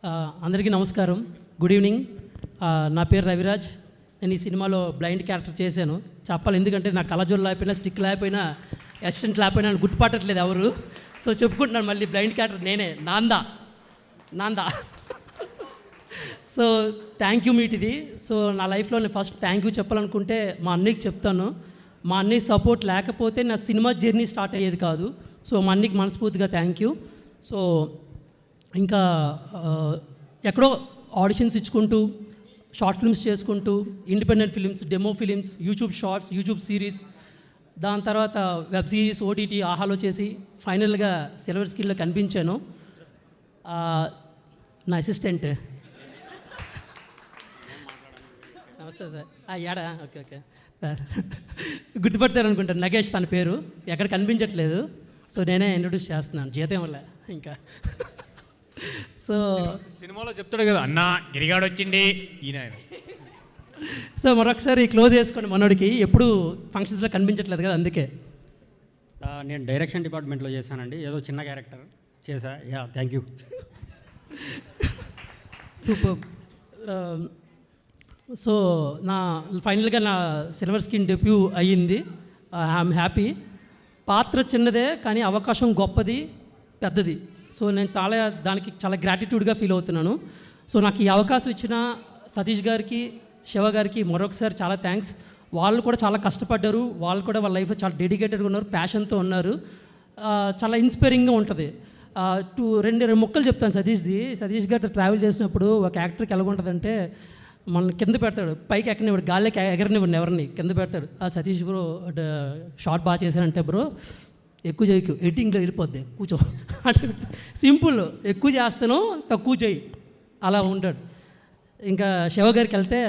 అందరికీ నమస్కారం, good evening. నా పేరు రవిరాజ్. నేను ఈ సినిమాలో బ్లైండ్ క్యారెక్టర్ చేశాను. చెప్పాలి, ఎందుకంటే నా కళ్ళజోడు లేకపోయినా, స్టిక్ లేకపోయినా, అసిస్టెంట్ లేకపోయినా గుర్తుపట్టట్లేదు ఎవరు. సో చెప్పుకుంటున్నాను మళ్ళీ, బ్లైండ్ క్యారెక్టర్ నేనే, నాందా. సో థ్యాంక్ యూ మీట్ ఇది. సో నా లైఫ్లో నేను ఫస్ట్ థ్యాంక్ యూ చెప్పాలనుకుంటే మా అన్నయ్యకి చెప్తాను. మా అన్నయ్య సపోర్ట్ లేకపోతే నా సినిమా జర్నీ స్టార్ట్ అయ్యేది కాదు. సో మా అన్నయ్యకి మనస్ఫూర్తిగా థ్యాంక్ యూ. సో ఇంకా ఎక్కడో ఆడిషన్స్ ఇచ్చుకుంటూ, షార్ట్ ఫిల్మ్స్ చేసుకుంటూ, independent films, demo films, YouTube shorts, YouTube series, దాని తర్వాత వెబ్ సిరీస్, ఓటీటీ, ఆహాలో చేసి ఫైనల్గా సిల్వర్ స్క్రీన్లో కనిపించాను. నా అసిస్టెంట్ నమస్తే సార్. యాడా ఓకే గుర్తుపడతారు అనుకుంటాను, నగేష్ తన పేరు. ఎక్కడ కనిపించట్లేదు, సో నేనే ఇంట్రొడ్యూస్ చేస్తున్నాను జీతం వల్ల. ఇంకా సో సినిమాలో చెప్తాడు కదా, అన్న గిరిగాడు వచ్చింది ఈయన. సో మరొకసారి క్లోజ్ చేసుకోండి. మనోడికి ఎప్పుడు ఫంక్షన్స్లో కనిపించట్లేదు కదా, అందుకే. నేను డైరెక్షన్ డిపార్ట్మెంట్లో చేశానండి, ఏదో చిన్న క్యారెక్టర్ చేశా. Thank you. సూపర్. సో నా ఫైనల్గా నా సిల్వర్ స్క్రీన్ డెబ్యూ అయ్యింది. I'm happy. పాత్ర చిన్నదే కానీ అవకాశం గొప్పది, పెద్దది. సో నేను దానికి చాలా గ్రాటిట్యూడ్గా ఫీల్ అవుతున్నాను. సో నాకు ఈ అవకాశం ఇచ్చిన సతీష్ గారికి, శివ గారికి మరొకసారి చాలా థ్యాంక్స్. వాళ్ళు కూడా చాలా కష్టపడ్డారు, వాళ్ళు కూడా వాళ్ళ లైఫ్లో చాలా డెడికేటెడ్గా ఉన్నారు, ప్యాషన్తో ఉన్నారు. చాలా ఇన్స్పైరింగ్గా ఉంటుంది. రెండు మొక్కలు చెప్తాను సతీష్ గారితో ట్రావెల్ చేసినప్పుడు ఒక యాక్టర్కి ఎలాగుంటుందంటే, మన కింద పెడతాడు, పైకి ఎక్కనివ్వడు, గాలికి ఎగరనివ్వడు, ఎవరిని కింద పెడతాడు. సతీష్ బ్రో షార్ట్ బాగా చేశారంటే, బ్రో ఎక్కువ చేయకు, ఎడిటింగ్లో వెళ్ళిపోద్ది, కూర్చో అంటే సింపుల్. ఎక్కువ చేస్తాను, తక్కువ చేయి, అలా ఉంటాడు. ఇంకా శివ గారికి వెళ్తే,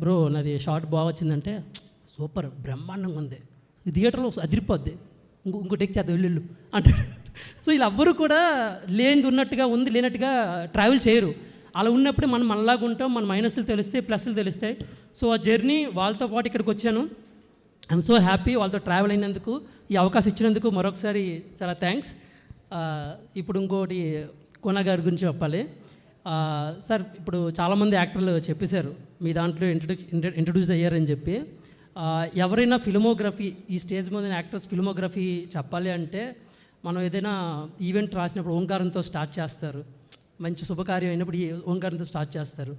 బ్రో నాది షార్ట్ బాగా వచ్చిందంటే, సూపర్ బ్రహ్మాండంగా ఉంది, థియేటర్లో అదిరిపోద్ది, ఇంకోటి ఎక్కి చేద్దాం వెళ్ళు అంటే. సో వీళ్ళెవ్వరూ కూడా లేనిది ఉన్నట్టుగా, ఉంది లేనట్టుగా ట్రావెల్ చేయరు. అలా ఉన్నప్పుడు మనం మనలాగా ఉంటాం, మన మైనస్లు తెలుస్తాయి, ప్లస్లు తెలుస్తాయి. సో ఆ జర్నీ వాళ్ళతో పాటు ఇక్కడికి వచ్చాను. ఐఎమ్ సో హ్యాపీ వాళ్ళతో ట్రావెల్ అయినందుకు, ఈ అవకాశం ఇచ్చినందుకు మరొకసారి చాలా థ్యాంక్స్. ఇప్పుడు ఇంకోటి కోన గారి గురించి చెప్పాలి. సార్, ఇప్పుడు చాలామంది యాక్టర్లు చెప్పేశారు మీ దాంట్లో ఇంట్రడ్యూస్ అయ్యారని చెప్పి. ఎవరైనా ఫిల్మోగ్రఫీ, ఈ స్టేజ్ మీద యాక్టర్స్ ఫిల్మోగ్రఫీ చెప్పాలి అంటే, మనం ఏదైనా ఈవెంట్ రాసినప్పుడు ఓంకారంతో స్టార్ట్ చేస్తారు, మంచి శుభకార్యం అయినప్పుడు ఈ ఓంకారంతో స్టార్ట్ చేస్తారు.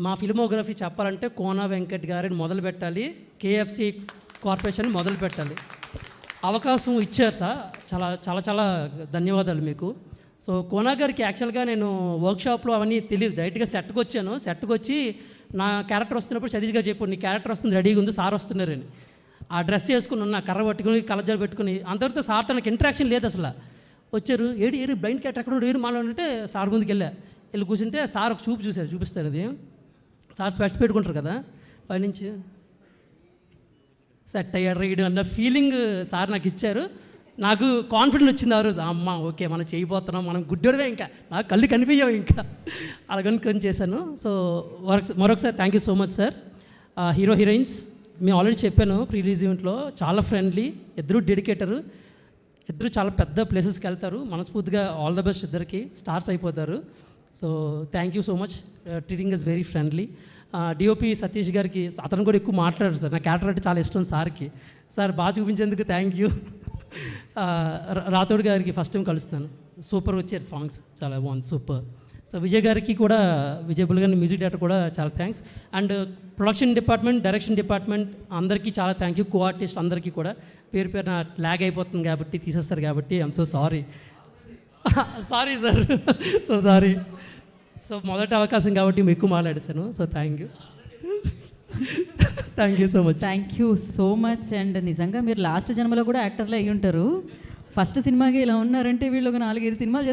మా ఫిల్మోగ్రఫీ చెప్పాలంటే కోన వెంకట్ గారిని మొదలు పెట్టాలి, కేఎఫ్సి కార్పొరేషన్ మొదలు పెట్టాలి. అవకాశం ఇచ్చారు సార్, చాలా చాలా చాలా ధన్యవాదాలు మీకు. సో కోన గారికి యాక్చువల్గా నేను వర్క్షాప్లో అవన్నీ తెలియదు, డైరెక్ట్గా సెట్కి వచ్చాను. సెట్కి వచ్చి నా క్యారెక్టర్ వస్తున్నప్పుడు సతీష్ గారు చెప్పాడు, నీ క్యారెక్టర్ వస్తుంది, రెడీగా ఉంది, సార్ వస్తున్నారని. ఆ డ్రెస్ వేసుకుని ఉన్న, కర్ర పట్టుకుని, కలజాలు పెట్టుకుని, అంతవరకు సార్ తనకు ఇంటరాక్షన్ లేదు అసలు. వచ్చారు, ఏడు బ్లైండ్ క్యారెక్టర్ ఎక్కడ ఏడు మాలో అంటే, సార్ ముందుకు వెళ్ళి కూర్చుంటే సార్ ఒక చూపిస్తారు అది. సార్ స్పెట్స్ పెట్టుకుంటారు కదా, పైనుంచి సెట్ అయ్యాడు రీడు అన్న ఫీలింగ్ సార్ నాకు ఇచ్చారు. నాకు కాన్ఫిడెన్స్ వచ్చింది ఆ రోజు, అమ్మ ఓకే మనం చేయబోతున్నాం, మనం గుడ్డోడవే, ఇంకా నాకు కళ్ళు కనిపించవు ఇంకా, అలా కనుక్కొని చేశాను. సో మరొకసారి thank you so much sir. Hero heroines మేము ఆల్రెడీ చెప్పాను ప్రీ రిలీజ్ ఈవెంట్లో, చాలా ఫ్రెండ్లీ, ఇద్దరు డెడికేటరు, ఇద్దరు చాలా పెద్ద ప్లేసెస్కి వెళ్తారు. మనస్ఫూర్తిగా ఆల్ ద బెస్ట్, ఇద్దరికి స్టార్స్ అయిపోతారు. So thank you so much, treating is very friendly. DOP Satish గారికి, అతను కూడా ఎక్కువ మాట్లాడారు సార్, నా క్యారెక్టర్ అంటే చాలా ఇష్టం సార్కి. సార్ బాగా చూపించేందుకు థ్యాంక్ యూ. రాథోడ్ గారికి ఫస్ట్ టైం కలుస్తున్నాను, సూపర్ వచ్చారు సాంగ్స్, చాలా బాగుంది, సూపర్. సో విజయ్ గారికి కూడా, విజయ్ బుల్ గారి మ్యూజిక్ డైరెక్టర్ కూడా చాలా thanks. And production department, direction department అందరికీ చాలా థ్యాంక్ యూ. కో ఆర్టిస్ట్ అందరికీ కూడా పేరు నా ల్యాగ్ అయిపోతుంది కాబట్టి, తీసేస్తారు కాబట్టి I'm so sorry sir. So sorry. So మొదటి అవకాశం కాబట్టి మీకు ఎక్కువ మాట్లాడేశాను. So thank you so much. Thank you so much. And నిజంగా మీరు లాస్ట్ జన్మలో కూడా యాక్టర్లే అయ్యి ఉంటారు. ఫస్ట్ సినిమాకి ఇలా ఉన్నారంటే వీళ్ళు ఒక 4-5 సినిమాలు